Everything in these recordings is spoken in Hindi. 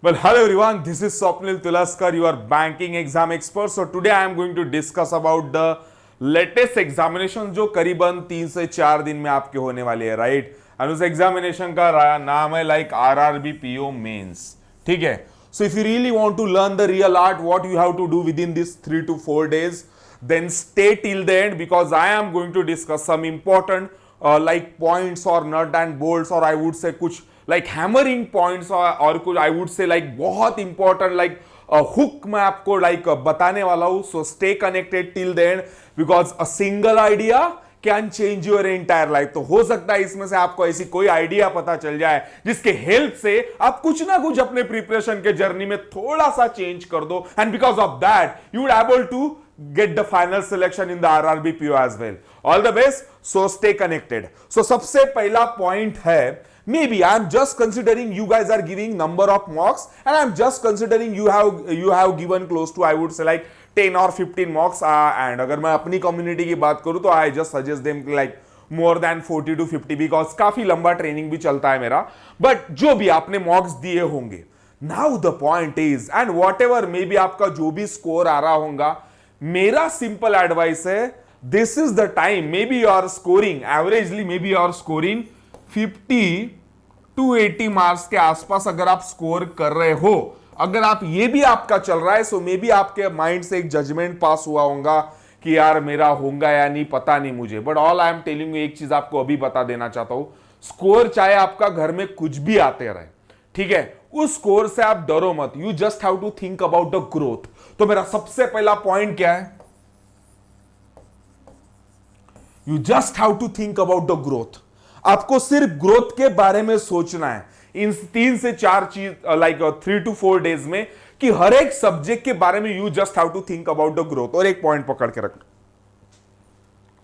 Well, hello everyone. This is Swapnil Tulaskar, your banking exam expert. So today I am going to discuss about the latest examination जो करीबन 3 से 4 दिन में आपके होने वाले हैं, राइट? और उस एग्जामिनेशन का नाम है लाइक RRB PO मेंस, ठीक है? So if you really want to learn the real art, what you have to do within these 3 to 4 days, then stay till the end because I am going to discuss some important like points or nut and bolts, or I would say कुछ like hammering points और कुछ I would say like बहुत important like हुक मैं आपको like बताने वाला हूँ. So stay connected till the end because a single idea can change your entire life. तो हो सकता है इसमें से आपको ऐसी कोई आइडिया पता चल जाए जिसके हेल्प से आप कुछ ना कुछ अपने प्रिपरेशन के जर्नी में थोड़ा सा चेंज कर दो, and because of that you would able to get the final selection in the RRB PO as well. All the best. So stay connected. So सबसे पहला point है, maybe I'm just considering you guys are giving number of mocks and I'm just considering you have given close to I would say like 10 or 15 mocks and अगर मैं अपनी community की बात करूं तो I just suggest them like more than 40 to 50 because काफी लंबा ट्रेनिंग भी चलता है मेरा. बट जो भी आपने मॉक्स दिए होंगे, now the point is and whatever maybe आपका जो भी स्कोर आ रहा होगा, मेरा सिंपल एडवाइस है, this is the time maybe you are scoring averagely maybe you are scoring 50 to 80 marks के आसपास अगर आप स्कोर कर रहे हो, अगर आप ये भी आपका चल रहा है, सो मे बी आपके माइंड से एक जजमेंट पास हुआ होगा कि यार मेरा होगा या नहीं पता नहीं मुझे. But all I am telling you, एक चीज आपको अभी बता देना चाहता हूं, स्कोर चाहे आपका घर में कुछ भी आते रहे, ठीक है, उस स्कोर से आप डरो मत. You just have to think about the growth. तो मेरा सबसे पहला पॉइंट क्या है, you just have to think about the growth. आपको सिर्फ ग्रोथ के बारे में सोचना है इन 3 से 4 चीज लाइक 3 to 4 डेज में, कि हर एक सब्जेक्ट के बारे में you just have to think about the growth. और एक पॉइंट पकड़ के रखना,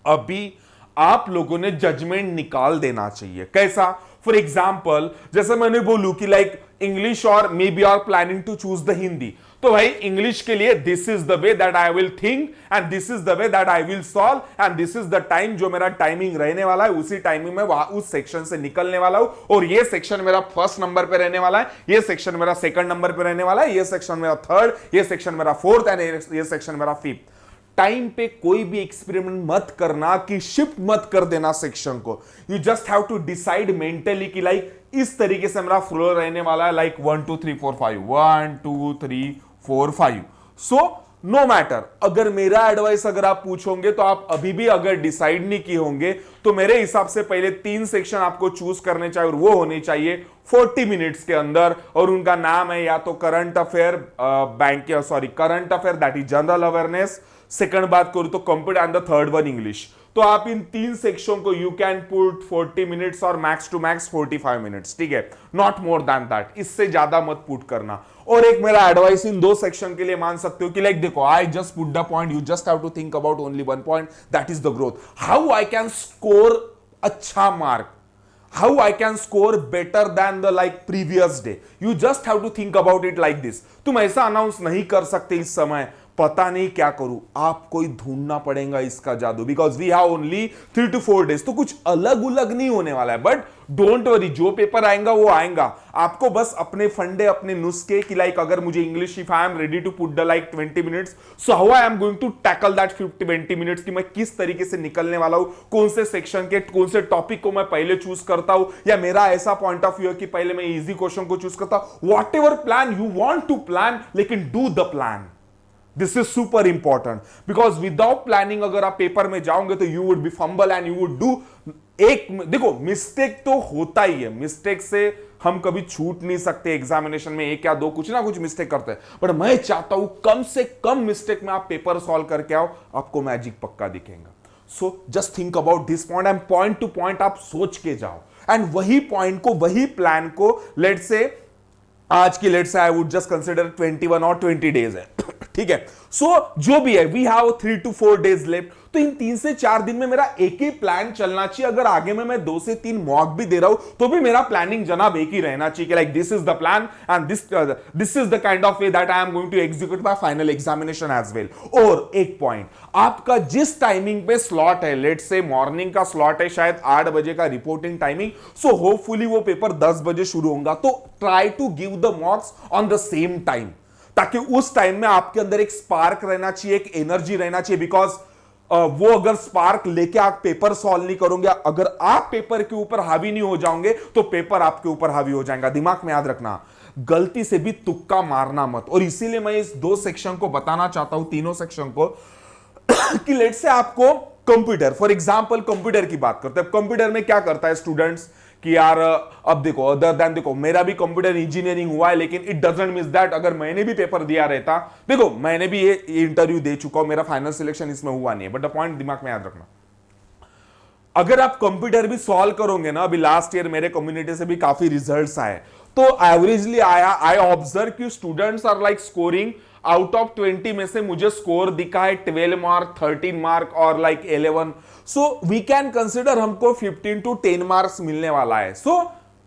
अभी आप लोगों ने जजमेंट निकाल देना चाहिए. कैसा? फॉर एग्जाम्पल जैसे मैंने बोलू कि लाइक इंग्लिश और maybe are planning to choose the Hindi, तो भाई इंग्लिश के लिए this is the way that I will think and this is the way that I will solve and this is the time, जो मेरा टाइमिंग रहने वाला है उसी टाइमिंग में वहां उस सेक्शन से निकलने वाला हूं. और ये सेक्शन मेरा फर्स्ट नंबर पे रहने वाला है, ये सेक्शन मेरा सेकंड नंबर पे रहने वाला है, ये सेक्शन मेरा थर्ड, ये सेक्शन मेरा फोर्थ एंड ये सेक्शन मेरा फिफ्थ. टाइम पे कोई भी एक्सपेरिमेंट मत करना कि शिफ्ट मत कर देना सेक्शन को. You just have to decide mentally कि लाइक इस तरीके से मेरा फ्लो रहने वाला है, लाइक 1 2 3 4 5 1 2 3 4 5. सो नो मैटर, अगर मेरा एडवाइस अगर आप पूछोगे तो आप अभी भी अगर डिसाइड नहीं किए होंगे तो मेरे हिसाब से पहले 3 सेक्शन आपको चूज करने चाहिए और वो होने चाहिए 40 मिनट्स के अंदर. और उनका नाम है या तो current affair current affair that is general awareness, second बात करूं तो computer and the third one English. तो आप इन 3 सेक्शन को यू कैन पुट 40 मिनट्स और मैक्स टू मैक्स 45 मिनट्स, ठीक है, नॉट मोर देन दैट. इससे ज्यादा मत पुट करना. और एक मेरा एडवाइस इन 2 सेक्शन के लिए मान सकते हो कि लाइक देखो, I just put the point, you just have to think about only one point, that is the growth. How I can score अच्छा mark, how I can score better than the like previous day. You just have to think about it like this. तुम ऐसा अनाउंस नहीं कर सकते इस समय, पता नहीं क्या करूं, आपको ही ढूंढना पड़ेगा इसका जादू, because we have only 3 to 4 days. तो कुछ अलग उलग नहीं होने वाला है. बट डोंट वरी, जो पेपर आएगा वो आएगा. आपको बस अपने फंडे, अपने नुस्खे कि लाइक अगर मुझे English, if I am ready to put the like 20 minutes, so how I am going to tackle that 20 minutes, कि मैं किस तरीके से निकलने वाला हूं, कौन से सेक्शन के कौन से टॉपिक को मैं पहले चूज करता हूं, या मेरा ऐसा पॉइंट ऑफ व्यू है कि पहले मैं इजी क्वेश्चन को चूज करता हूं. Whatever plan you want to plan, लेकिन do the plan. This is super important because without planning अगर आप पेपर में जाओगे तो you would be fumble and you would do. एक देखो, मिस्टेक तो होता ही है, मिस्टेक से हम कभी छूट नहीं सकते. एग्जामिनेशन में 1 या 2 कुछ ना कुछ मिस्टेक करते हैं, बट मैं चाहता हूं कम से कम मिस्टेक में आप पेपर सॉल्व करके आओ, आपको मैजिक पक्का दिखेगा. So just think about this point and point two point आप सोच के जाओ, एंड वही पॉइंट को, वही प्लान को, लेट्स से आज की, let's say I would just consider 21 और 20 डेज है. ठीक है। सो जो भी है, we have 3 to 4 days left, तो इन 3 से 4 दिन में मेरा एक ही प्लान चलना चाहिए। अगर आगे में मैं 2 से 3 मॉक भी दे रहा हूं तो भी मेरा प्लानिंग जनाब एक ही रहना चाहिए, like this is the plan and this is the kind of way that I am going to execute my final examination as well. और एक पॉइंट, आपका जिस टाइमिंग पे स्लॉट है, लेट्स से मॉर्निंग का स्लॉट है शायद 8 बजे का रिपोर्टिंग टाइमिंग, सो होपफुली वो पेपर 10 बजे शुरू होगा, तो try to give the mocks on the same time, ताकि उस टाइम में आपके अंदर एक स्पार्क रहना चाहिए, एक एनर्जी रहना चाहिए। बिकॉज वो अगर स्पार्क लेके आप पेपर सॉल्व नहीं करोगे, अगर आप पेपर के ऊपर हावी नहीं हो जाओगे तो पेपर आपके ऊपर हावी हो जाएगा। दिमाग में याद रखना, गलती से भी तुक्का मारना मत। और इसीलिए मैं इस 2 सेक्शन को बताना चाहता हूं, तीनों सेक्शन को, कि लेट से आपको कंप्यूटर, फॉर एग्जांपल कंप्यूटर की बात करते हैं। कंप्यूटर में क्या करता है स्टूडेंट्स कि यार अब देखो, अदर देन देखो, मेरा भी कंप्यूटर इंजीनियरिंग हुआ है, लेकिन इट डजंट मीन दैट अगर मैंने भी पेपर दिया रहता, देखो मैंने भी ये इंटरव्यू दे चुका हूं, मेरा फाइनल सिलेक्शन इसमें हुआ नहीं है, बट द पॉइंट दिमाग में याद रखना, अगर आप कंप्यूटर भी सॉल्व करोगे ना, अभी लास्ट ईयर मेरे कम्युनिटी से भी काफी रिजल्ट्स आए, तो एवरेजली आया, आई ऑब्जर्व कि students are like scoring out of 20 में से मुझे स्कोर दिखा है 12 मार्क, 13 मार्क और like 11। So we can consider हमको 15 to 10 मार्क्स मिलने वाला है। सो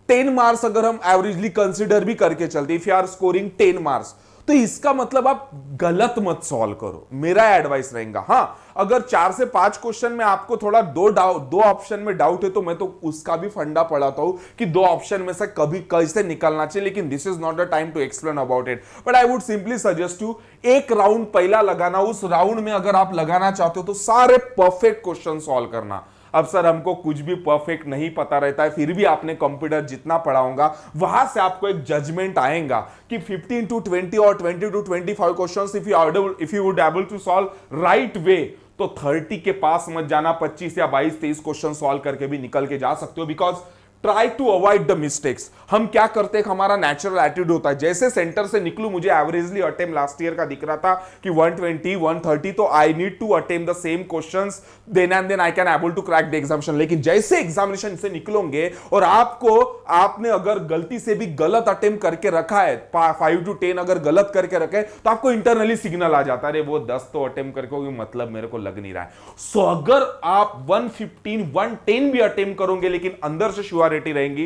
10 मार्क्स अगर हम एवरेजली कंसिडर भी करके चलते, if you are scoring 10 marks, तो इसका मतलब आप गलत मत सॉल्व करो, मेरा एडवाइस रहेगा। हां, अगर 4 से 5 क्वेश्चन में आपको थोड़ा दो ऑप्शन में डाउट है, तो मैं तो उसका भी फंडा पढ़ाता हूं कि 2 ऑप्शन में से कभी कैसे निकलना चाहिए, लेकिन this is not the time to explain about it, but I would simply suggest to एक राउंड पहला लगाना। उस राउंड में अगर आप लगाना चाहते हो तो सारे परफेक्ट क्वेश्चन सॉल्व करना। अब सर हमको कुछ भी परफेक्ट नहीं पता रहता है, फिर भी आपने कंप्यूटर जितना पढ़ाऊंगा वहां से आपको एक जजमेंट आएगा कि 15 to 20 और 20 to 25 questions if you would able to solve right way, तो 30 के पास मत जाना, 25 या 22-23 क्वेश्चन सॉल्व करके भी निकल के जा सकते हो। Because try to avoid the mistakes. हम क्या करते हैं, हमारा नेचुरल एटीट्यूड होता है, जैसे सेंटर से निकलूं, मुझे एवरेजली अटेम्प्ट लास्ट ईयर का दिख रहा था कि 120 130, तो I need to attempt the same questions, then and then I can able to crack the examination. लेकिन जैसे एग्जामिनेशन से निकलोगे और आपने अगर गलती से भी गलत अटेम्प्ट करके रखा है, 5 to 10 अगर गलत करके रखे, तो आपको इंटरनली सिग्नल आ जाता है, अरे वो 10 तो अटेम्प्ट करके मतलब मेरे को लग नहीं रहा है। सो अगर आप 115 110 भी अटेम्प्ट करोगे, लेकिन अंदर से श्योरिटी रहेंगी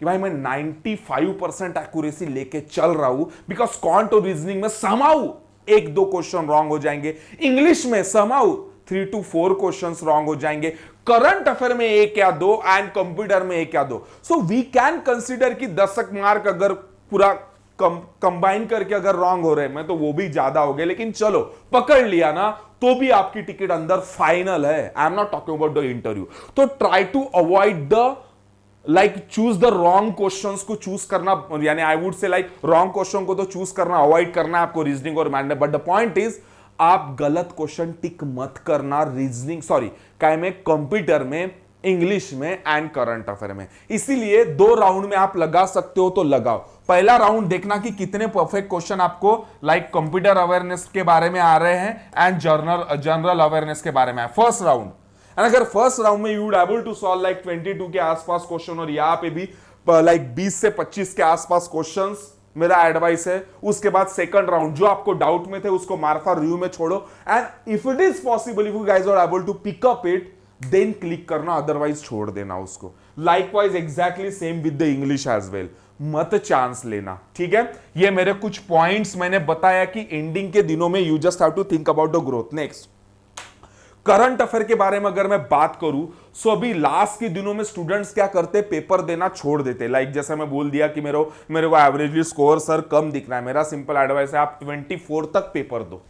कि भाई मैं 95% एक्यूरेसी लेके चल रहा हूं, बिकॉज क्वांट और रीजनिंग में समाउ 1-2 क्वेश्चन रॉन्ग हो जाएंगे, इंग्लिश में समाउ 3 to 4 क्वेश्चंस रॉन्ग हो जाएंगे, करंट अफेयर में 1 या 2 एंड कंप्यूटर में 1 या 2। सो वी कैन कंसीडर कि 10 मार्क अगर पूरा कंबाइन करके अगर रॉन्ग हो रहे हैं, तो वो भी ज्यादा हो गए, लेकिन चलो पकड़ लिया ना, तो भी आपकी टिकट अंदर फाइनल है। I am not talking about the interview. तो try to avoid the choose the wrong questions को चूज करना, यानी I would say wrong question को तो चूज करना अवॉइड करना है आपको, रीजनिंग और मैथ में। बट द पॉइंट इज आप गलत क्वेश्चन टिक मत करना रीजनिंग, काय में, कंप्यूटर में, इंग्लिश में एंड करंट अफेयर में। इसीलिए 2 राउंड में आप लगा सकते हो तो लगाओ। पहला राउंड देखना कि कितने परफेक्ट क्वेश्चन आपको कंप्यूटर अवेयरनेस के बारे में आ रहे हैं एंड जनरल अवेयरनेस के बारे में है, फर्स्ट राउंड। अगर फर्स्ट राउंड में you would able to solve 22 के आसपास क्वेश्चन, और यहां पे भी 20 से 25 के आसपास क्वेश्चंस, मेरा एडवाइस है। उसके बाद सेकंड राउंड, जो आपको डाउट में थे उसको मार्फा रिव्यू में छोड़ो, and if it is possible, if you guys are able to pick up it, then click करना, अदरवाइज छोड़ देना उसको। Likewise exactly same with the English as well, मत चांस लेना, ठीक है। ये मेरे कुछ पॉइंट्स मैंने बताया कि एंडिंग के दिनों में you just have to think about the growth. Next, current affair के बारे में अगर मैं बात करूं, सो अभी लास्ट के दिनों में स्टूडेंट्स क्या करते, पेपर देना छोड़ देते। जैसे मैं बोल दिया कि मेरे को एवरेजली स्कोर सर कम दिख रहा है, मेरा सिंपल एडवाइस है आप 24 तक पेपर दो,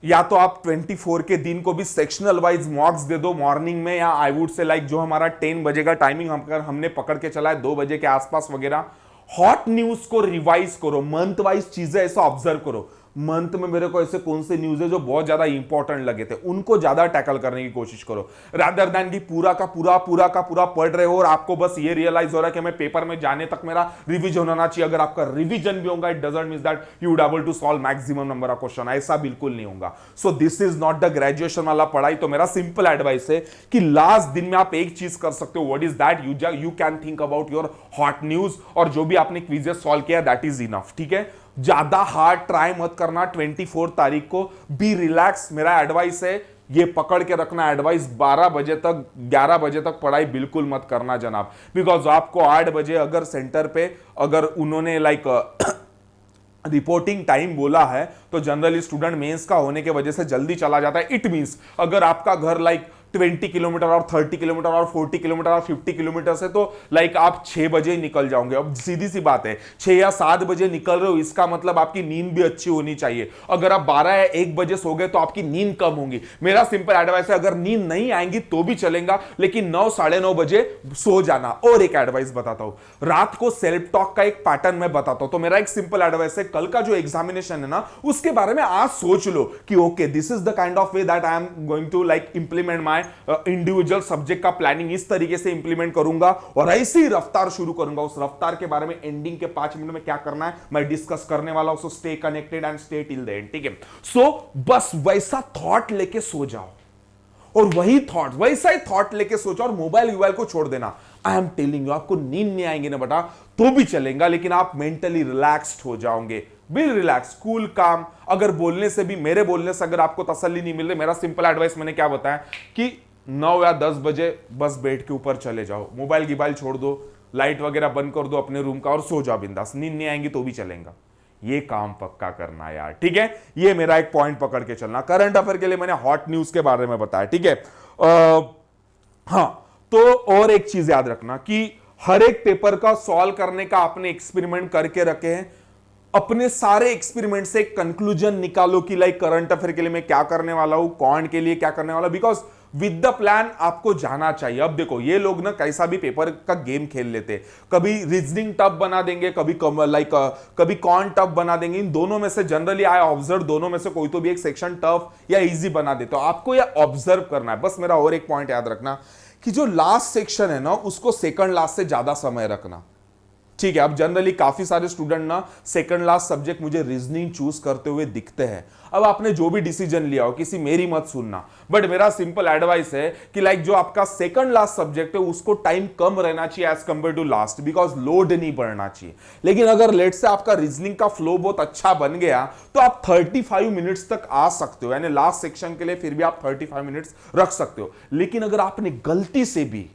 या तो आप 24 के दिन को भी सेक्शनल वाइज मॉक्स दे दो मॉर्निंग में, या आई वुड से जो हमारा 10 बजे का टाइमिंग हमने पकड़ के चला है 2 बजे के आसपास वगैरह, हॉट न्यूज को रिवाइज करो, मंथ वाइज चीजें ऐसा ऑब्जर्व करो। मंथ में मेरे को ऐसे कौन से न्यूज है जो बहुत ज्यादा इंपॉर्टेंट लगे थे, उनको ज्यादा टैकल करने की कोशिश करो, रादर देन कि पूरा का पूरा पढ़ रहे हो और आपको बस ये रियलाइज हो रहा है कि मैं पेपर में जाने तक मेरा रिवीजन होना चाहिए। अगर आपका रिवीजन भी होगा, it doesn't mean that you would able to solve maximum number of question, ऐसा बिल्कुल नहीं होगा। So this is not the graduation वाला पढ़ाई। तो मेरा सिंपल एडवाइस है कि लास्ट दिन में आप एक चीज कर सकते हो, what is that, you can think about your hot news, और जो भी आपने क्विजेस सॉल्व किया दैट इज इनफ, ठीक है। ज्यादा हार्ड ट्राई मत करना 24 तारीख को। बी रिलैक्स, मेरा एडवाइस है, ये पकड़ के रखना एडवाइस, 12 बजे तक 11 बजे तक पढ़ाई बिल्कुल मत करना जनाब, बिकॉज आपको 8 बजे अगर सेंटर पे अगर उन्होंने रिपोर्टिंग टाइम बोला है तो जनरली स्टूडेंट मेंस का होने के वजह से जल्दी चला जाता है। इट मींस अगर आपका घर 20 किलोमीटर और 30 किलोमीटर और 40 किलोमीटर और 50 किलोमीटर से, तो आप 6 बजे निकल जाओगे। अब सीधी सी बात है, 6 या 7 बजे निकल रहे हो, इसका मतलब आपकी नींद भी अच्छी होनी चाहिए। अगर आप 12 या 1 बजे सो गए तो आपकी नींद कम होगी। मेरा सिंपल एडवाइस है, अगर नींद नहीं आएंगी तो भी चलेगा, लेकिन 9 साढ़े 9 बजे सो जाना। और एक एडवाइस बताता हूं, रात को सेल्फ टॉक का एक पैटर्न मैं बताता हूं। तो मेरा एक सिंपल एडवाइस है, कल का जो एग्जामिनेशन है ना, उसके बारे में आज सोच लो कि okay, this is the kind of way that I am going to implement my individual subject का प्लानिंग, इस तरीके से इंप्लीमेंट करूंगा और ऐसी रफ्तार शुरू करूंगा। उस रफ्तार के बारे में एंडिंग के 5 मिनट में क्या करना है मैं डिस्कस करने वाला हूं। So stay connected and stay till the end, ठीक है। सो बस वैसा थॉट लेके सो जाओ और वही थॉट, वैसा ही थॉट लेके सोचो और मोबाइल को छोड़ देना। आई एम टेलिंग यू, आपको नींद नहीं आएंगे ना बेटा तो भी चलेगा, लेकिन आप मेंटली रिलैक्स्ड हो जाओगे। बी रिलैक्स, कूल, काम। अगर बोलने से भी, मेरे बोलने से अगर आपको तसल्ली नहीं मिल रही, मेरा सिंपल एडवाइस मैंने क्या बताया कि 9 या 10 बजे बस बेड के ऊपर चले जाओ, मोबाइल गिबाइल छोड़ दो, लाइट वगैरह बंद कर दो अपने रूम का और सो जाओ बिंदास। नींद नहीं आएंगी तो भी चलेगा। ये काम पक्का करना यार, ठीक है। ये मेरा एक पॉइंट पकड़ के चलना। करंट अफेयर के लिए मैंने हॉट न्यूज के बारे में बताया, ठीक है। हाँ, तो और एक चीज याद रखना कि हर एक पेपर का सॉल्व करने का आपने एक्सपेरिमेंट करके रखे हैं। अपने सारे एक्सपेरिमेंट से कंक्लूजन निकालो कि करंट अफेयर के लिए मैं क्या करने वाला हूं, कौन के लिए क्या करने वाला, बिकॉज विद द प्लान आपको जाना चाहिए। अब देखो, ये लोग ना कैसा भी पेपर का गेम खेल लेते, कभी रीजनिंग टफ बना देंगे, कभी कभी कौन टफ बना देंगे। इन दोनों में से जनरली आई ऑब्जर्व, दोनों में से कोई तो भी एक सेक्शन टफ या इजी बना देते हो। आपको यह ऑब्जर्व करना है। बस मेरा और एक पॉइंट याद रखना कि जो लास्ट सेक्शन है ना, उसको सेकंड लास्ट से ज्यादा समय रखना, ठीक है। अब जनरली काफी सारे स्टूडेंट ना सेकंड लास्ट सब्जेक्ट मुझे रीजनिंग चूज करते हुए दिखते हैं। अब आपने जो भी डिसीजन लिया हो, किसी मेरी मत सुनना, बट मेरा सिंपल एडवाइस है कि जो आपका सेकंड लास्ट सब्जेक्ट है उसको टाइम कम रहना चाहिए as compare to last, because load नहीं बढ़ना चाहिए। लेकिन अगर लेट से आपका रीजनिंग का फ्लो बहुत अच्छा बन गया तो आप 35 मिनट्स तक आ सकते हो, यानी लास्ट सेक्शन के लिए फिर भी आप 35 मिनट्स रख सकते हो। लेकिन अगर आपने गलती से भी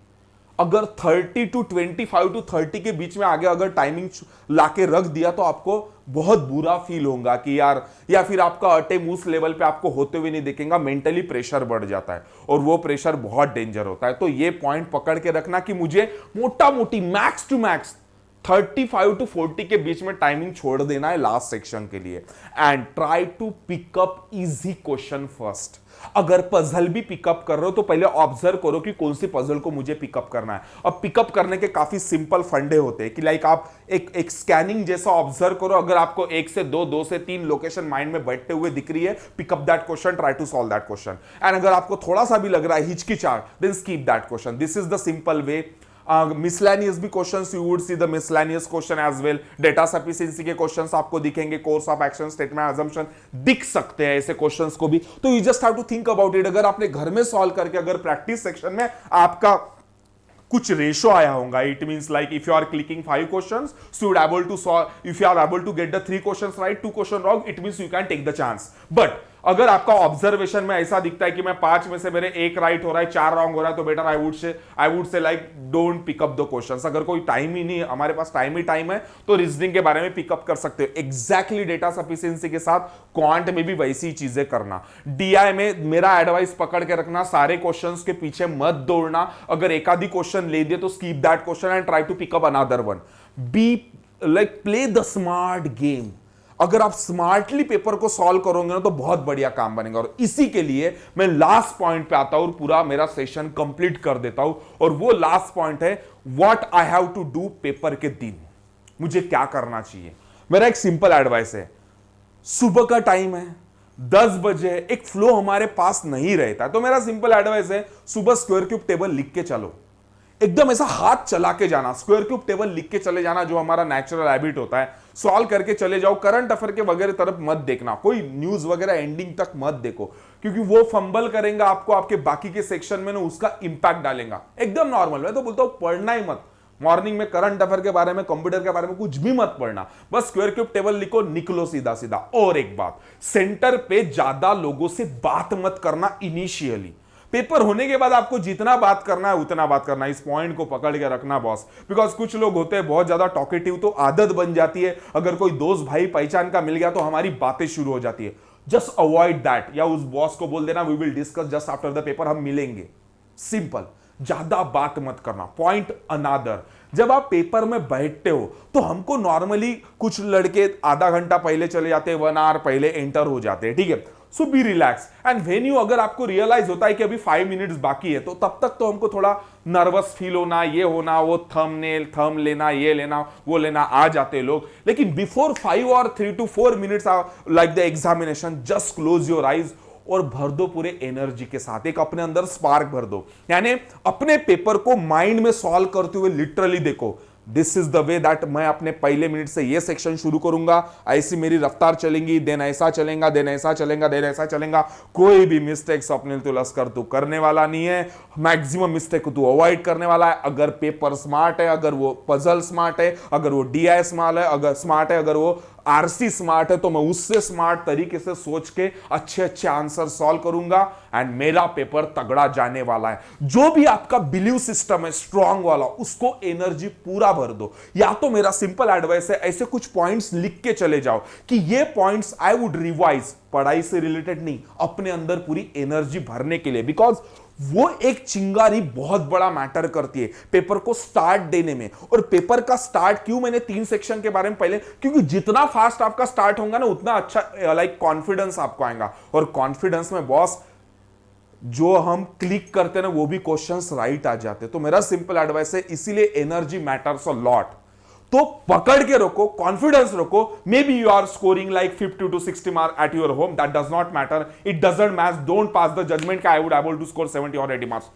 अगर 30 to 25 to 30 के बीच में आगे अगर टाइमिंग लाके रख दिया तो आपको बहुत बुरा फील होगा कि यार, या फिर आपका अटेम उस लेवल पे आपको होते हुए नहीं दिखेगा, मेंटली प्रेशर बढ़ जाता है और वो प्रेशर बहुत डेंजर होता है। तो ये पॉइंट पकड़ के रखना कि मुझे मोटा मोटी मैक्स टू मैक्स 35 to 40 के बीच में टाइमिंग छोड़ देना है लास्ट सेक्शन के लिए। And try to pick up easy question first. अगर पजल भी पिकअप कर रहे हो तो पहले ऑब्जर्व करो कि कौन सी पजल को मुझे पिकअप करना है। अब पिकअप करने के काफी सिंपल फंडे होते हैं कि आप एक स्कैनिंग जैसा ऑब्जर्व करो। अगर आपको 1 से 2, 2 से 3 लोकेशन माइंड में बैठते हुए दिख रही है, pick up that question, try to solve that question. And अगर आपको थोड़ा सा भी लग रहा है हिचकिचाहट, then skip that question. This is the simple way. Miscellaneous भी questions, you would see the miscellaneous question as well. Data sufficiency के क्वेश्चंस आपको दिखेंगे, course of action, statement, assumption दिख सकते हैं ऐसे क्वेश्चंस को भी। तो you just have to think about it. अगर आपने घर में सॉल्व करके अगर प्रैक्टिस सेक्शन में आपका कुछ रेशो आया होगा, it means if you are clicking 5 questions, so you are able to solve, if you are able to get the 3 questions right, 2 question wrong, it means you can take the chance. But अगर आपका ऑब्जर्वेशन में ऐसा दिखता है कि मैं 5 में से मेरे 1 राइट हो रहा है, 4 रॉन्ग हो रहा है, तो better I would say don't pick up the questions. अगर कोई टाइम ही नहीं, हमारे पास टाइम है, तो रीजनिंग के बारे में पिकअप कर सकते हो। एग्जैक्टली डेटा सफिशिएंसी के साथ क्वांट में भी वैसी चीजें करना। डीआई में मेरा एडवाइस पकड़ के रखना, सारे क्वेश्चंस के पीछे मत दौड़ना। अगर एक आधी क्वेश्चन ले दिए तो skip that question and try to pick up another one. Be play the smart game. अगर आप स्मार्टली पेपर को सॉल्व करोगे ना तो बहुत बढ़िया काम बनेगा। और इसी के लिए मैं लास्ट पॉइंट पे आता हूं और पूरा मेरा सेशन कंप्लीट कर देता हूं। और वो लास्ट पॉइंट है, what I have to do paper के दिन, मुझे क्या करना चाहिए। मेरा एक सिंपल एडवाइस है, सुबह का टाइम है, 10 बजे, एक फ्लो हमारे पास नहीं रहता, तो मेरा सिंपल एडवाइस है सुबह स्क्वायर क्यूब टेबल लिख के चलो। एकदम ऐसा हाथ चला के जाना, स्क्वायर क्यूब टेबल लिख के चले जाना, जो हमारा नेचुरल हैबिट होता है। सॉल्व करके चले जाओ। करंट अफेयर के वगैरह तरफ मत देखना, कोई न्यूज वगैरह एंडिंग तक मत देखो, क्योंकि वो फंबल करेगा आपको आपके बाकी के सेक्शन में ना, उसका इंपैक्ट डालेगा। एकदम नॉर्मल, मैं तो बोलता हूं पढ़ना ही मत, मॉर्निंग में करंट अफेयर के बारे में, कंप्यूटर के बारे में कुछ भी मत पढ़ना, बस स्क्वायर क्यूब टेबल लिखो, निकलो सीधा सीधा। और एक बात, सेंटर पे ज्यादा लोगों से बात मत करना इनिशियली। पेपर होने के बाद आपको जितना बात करना है उतना बात करना है। इस पॉइंट को पकड़ के रखना बॉस, बिकॉज कुछ लोग होते हैं बहुत ज्यादा टॉकेटिव, तो आदत बन जाती है, अगर कोई दोस्त भाई पहचान का मिल गया तो हमारी बातें शुरू हो जाती है। जस्ट अवॉइड दैट, या उस बॉस को बोल देना we will discuss just after the paper, हम मिलेंगे। सिंपल, ज्यादा बात मत करना। पॉइंट अनादर, जब आप पेपर में बैठते हो तो हमको नॉर्मली कुछ लड़के आधा घंटा पहले चले जाते हैं, 1 आवर पहले एंटर हो जाते हैं, ठीक है। So be relax and when you, अगर आपको रियलाइज होता है कि अभी 5 मिनट्स बाकी है, तो तब तक तो हमको थोड़ा नर्वस फील होना, ये होना, वो थम लेना, ये लेना, वो लेना, आ जाते लोग। लेकिन बिफोर 5 और 3 to 4 minutes like the examination, just close your eyes और भर दो पूरे एनर्जी के साथ, एक अपने अंदर स्पार्क भर दो। यानी अपने पेपर को माइंड में सॉल्व करते हुए लिटरली देखो, this is the way that मैं अपने पहले मिनट से ये सेक्शन शुरू करूंगा, ऐसी मेरी रफ्तार चलेंगी, देन ऐसा चलेगा, देन ऐसा चलेगा, देन ऐसा चलेगा। कोई भी मिस्टेक स्वप्निल तुलस्कर तू करने वाला नहीं है, मैक्सिमम मिस्टेक तू अवॉइड करने वाला है। अगर पेपर स्मार्ट है, अगर वो पजल स्मार्ट है, अगर वो डीआई स्मार्ट है, अगर वो आरसी स्मार्ट है, तो मैं उससे स्मार्ट तरीके से सोच के अच्छे अच्छे आंसर सॉल्व करूंगा एंड मेरा पेपर तगड़ा जाने वाला है। जो भी आपका बिलीव सिस्टम है स्ट्रांग वाला, उसको एनर्जी पूरा भर दो। या तो मेरा सिंपल एडवाइस है, ऐसे कुछ पॉइंट्स लिख के चले जाओ कि ये पॉइंट्स आई वुड रिवाइज, पढ़ाई से रिलेटेड नहीं, अपने अंदर पूरी एनर्जी भरने के लिए, बिकॉज वो एक चिंगारी बहुत बड़ा मैटर करती है पेपर को स्टार्ट देने में। और पेपर का स्टार्ट क्यों मैंने 3 सेक्शन के बारे में पहले, क्योंकि जितना फास्ट आपका स्टार्ट होगा ना, उतना अच्छा लाइक कॉन्फिडेंस आपको आएगा। और कॉन्फिडेंस में बॉस जो हम क्लिक करते हैं ना, वो भी क्वेश्चंस राइट आ जाते हैं। तो मेरा सिंपल एडवाइस है, इसीलिए एनर्जी मैटर्स अ लॉट। तो पकड़ के रखो, कॉन्फिडेंस रखो। Maybe you are scoring like 50 to 60 mark at your home, that does not matter, it doesn't match. Don't pass the judgement का I would able to score 70 or 80 marks.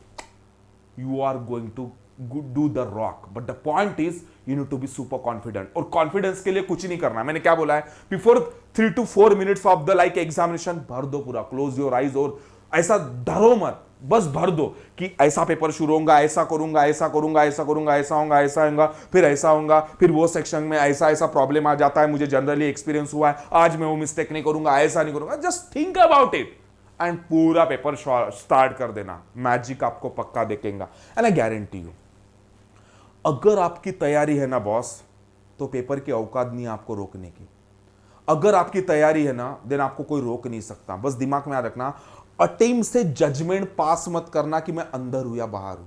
You are going to do the rock, but the point is you need to be super confident. और कॉन्फिडेंस के लिए कुछ नहीं करना, मैंने क्या बोला है, before 3 to 4 minutes of the like examination भर दो पूरा, क्लोज योर आइज। और ऐसा डरो मत, बस भर दो कि ऐसा पेपर शुरू होगा, ऐसा करूंगा, ऐसा करूंगा, ऐसा करूंगा, ऐसा होगा, ऐसा होगा, फिर ऐसा होगा, फिर वो सेक्शन में ऐसा ऐसा प्रॉब्लम आ जाता है, मुझे जनरली एक्सपीरियंस हुआ है, आज मैं वो मिस्टेक नहीं करूंगा, ऐसा नहीं करूंगा। Just think about it and पूरा पेपर स्टार्ट कर देना। मैजिक आपको पक्का देखेगा एंड आई गारंटी यू, अगर आपकी तैयारी है ना बॉस, तो पेपर की औकात नहीं आपको रोकने की। अगर आपकी तैयारी है ना, देन आपको कोई रोक नहीं सकता। बस दिमाग में याद रखना, अटेम्प्ट से जजमेंट पास मत करना कि मैं अंदर हूं या बाहर हूं,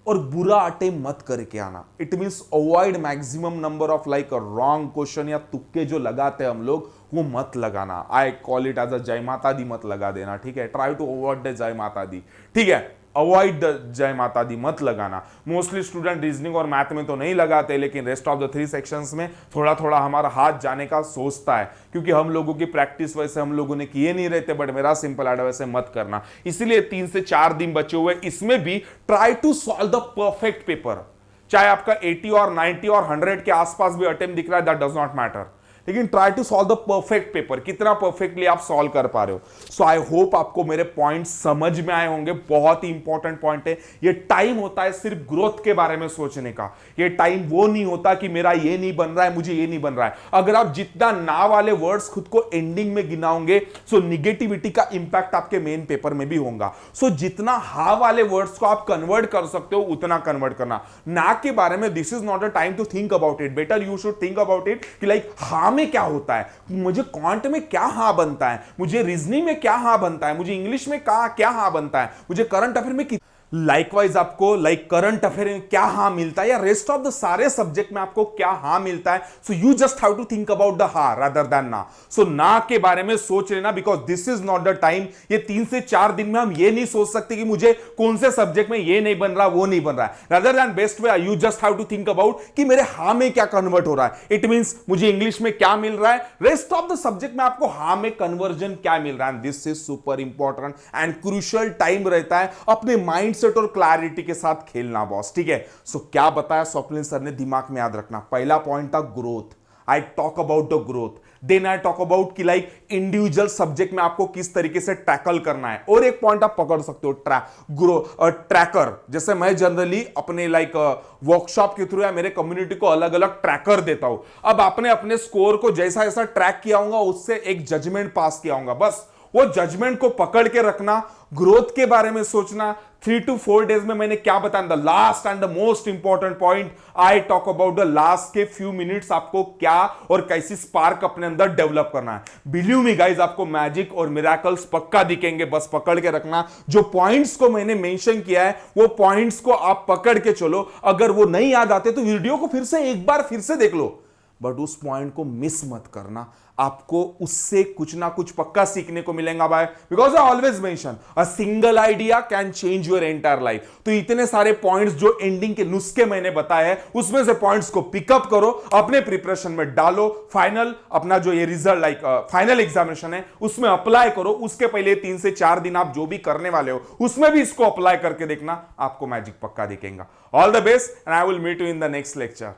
और बुरा अटेम्प्ट मत करके आना। It means avoid maximum number of like wrong question या तुक्के जो लगाते हैं हम लोग, वो मत लगाना। I call it as a जय माता दी मत लगा देना, ठीक है। ट्राई टू अवॉइड द जय माता दी, ठीक है। अवॉइड द जय माता दी मत लगाना। मोस्टली स्टूडेंट रीजनिंग और मैथ में तो नहीं लगाते, लेकिन रेस्ट ऑफ द 3 सेक्शंस में थोड़ा थोड़ा हमारा हाथ जाने का सोचता है, क्योंकि हम लोगों की प्रैक्टिस वैसे हम लोगों ने किए नहीं रहते। बट मेरा सिंपल एडवाइस है, मत करना। इसीलिए 3 से 4 दिन बचे हुए, इसमें भी try to solve the perfect paper. चाहे आपका 80 और 90 और 100 के आसपास भी अटेम्प्ट दिख रहा है, दैट डज नॉट मैटर, लेकिन try to solve the perfect paper. कितना परफेक्टली आप सॉल्व कर पा रहे हो। सो आई होप आपको मेरे पॉइंट समझ में आए होंगे। बहुत ही इंपॉर्टेंट पॉइंट है। ये टाइम होता है सिर्फ ग्रोथ के बारे में सोचने का। ये टाइम वो नहीं होता कि मेरा ये नहीं बन रहा है, मुझे ये नहीं बन रहा है। अगर आप जितना ना वाले वर्ड्स खुद को एंडिंग में गिनाओगे, सो निगेटिविटी का इंपैक्ट आपके मेन पेपर में भी होगा। सो जितना हा वाले वर्ड्स को आप कन्वर्ट कर सकते हो, उतना कन्वर्ट करना। ना के बारे में this is not a time to think about it. Better you should think about it कि लाइक हा में क्या होता है, मुझे क्वांट में क्या हा बनता है, मुझे रीजनिंग में क्या हा बनता है, मुझे इंग्लिश में क्या हा बनता है, मुझे करंट अफेयर में लाइकवाइज आपको लाइक करंट अफेयर में क्या हा मिलता है, या रेस्ट ऑफ द सारे सब्जेक्ट में आपको क्या हा मिलता है। So you just have to think about the हा रादर देन ना। सो ना के बारे में सोच लेना, because this is not the time. ये 3 से 4 दिन में हम ये नहीं सोच सकते कि मुझे कौन से सब्जेक्ट में ये नहीं बन रहा, वो नहीं बन रहा है। Rather than best way you just have to think about कि मेरे हा में क्या कन्वर्ट हो रहा है। इट मींस मुझे इंग्लिश में क्या मिल रहा है, रेस्ट ऑफ द सब्जेक्ट में आपको हा में कन्वर्जन क्या मिल रहा है। This is super important and crucial time रहता है अपने माइंड और क्लैरिटी के साथ खेलना बॉस, ठीक है। सो क्या बताया स्वप्निल सर ने, दिमाग में याद रखना। पहला पॉइंट था growth. I talk about the growth, then I talk about कि लाइक इंडिविजुअल सब्जेक्ट में आपको किस तरीके से टैकल करना है। और एक पॉइंट आप पकड़ सकते हो, ट्रैकर। जैसे मैं जनरली अपने लाइक वर्कशॉप के थ्रू या मेरे कम्युनिटी को अलग अलग ट्रैकर देता हूं। अब आपने अपने स्कोर को जैसा जैसा ट्रैक किया होगा उससे एक जजमेंट पास किया होगा, बस वो जजमेंट को पकड़ के रखना, ग्रोथ के बारे में सोचना। 3 to 4 डेज में मैंने क्या बताया, the last and the most important point I talk about the last के फ्यू मिनट्स, आपको क्या और कैसी स्पार्क अपने अंदर डेवलप करना है। बिलीव मी गाइज, आपको मैजिक और मिराकल्स पक्का दिखेंगे, बस पकड़ के रखना। जो पॉइंट्स को मैंने मेंशन किया है वो पॉइंट्स को आप पकड़ के चलो। अगर वो नहीं याद आते तो वीडियो को फिर से एक बार फिर से देख लो, बट उस पॉइंट को मिस मत करना। आपको उससे कुछ ना कुछ पक्का सीखने को मिलेगा भाई, because I always mention a single idea can change your entire life. तो इतने सारे पॉइंट्स जो एंडिंग के नुस्खे मैंने बताए हैं उसमें से पॉइंट्स को पिकअप करो, अपने प्रिपरेशन में डालो। फाइनल अपना जो ये रिजल्ट लाइक फाइनल एग्जामिनेशन है उसमें अप्लाई करो। उसके पहले 3 से 4 दिन आप जो भी करने वाले हो उसमें भी इसको अप्लाई करके देखना, आपको मैजिक पक्का दिखेगा। All the best and I will meet you in the next lecture.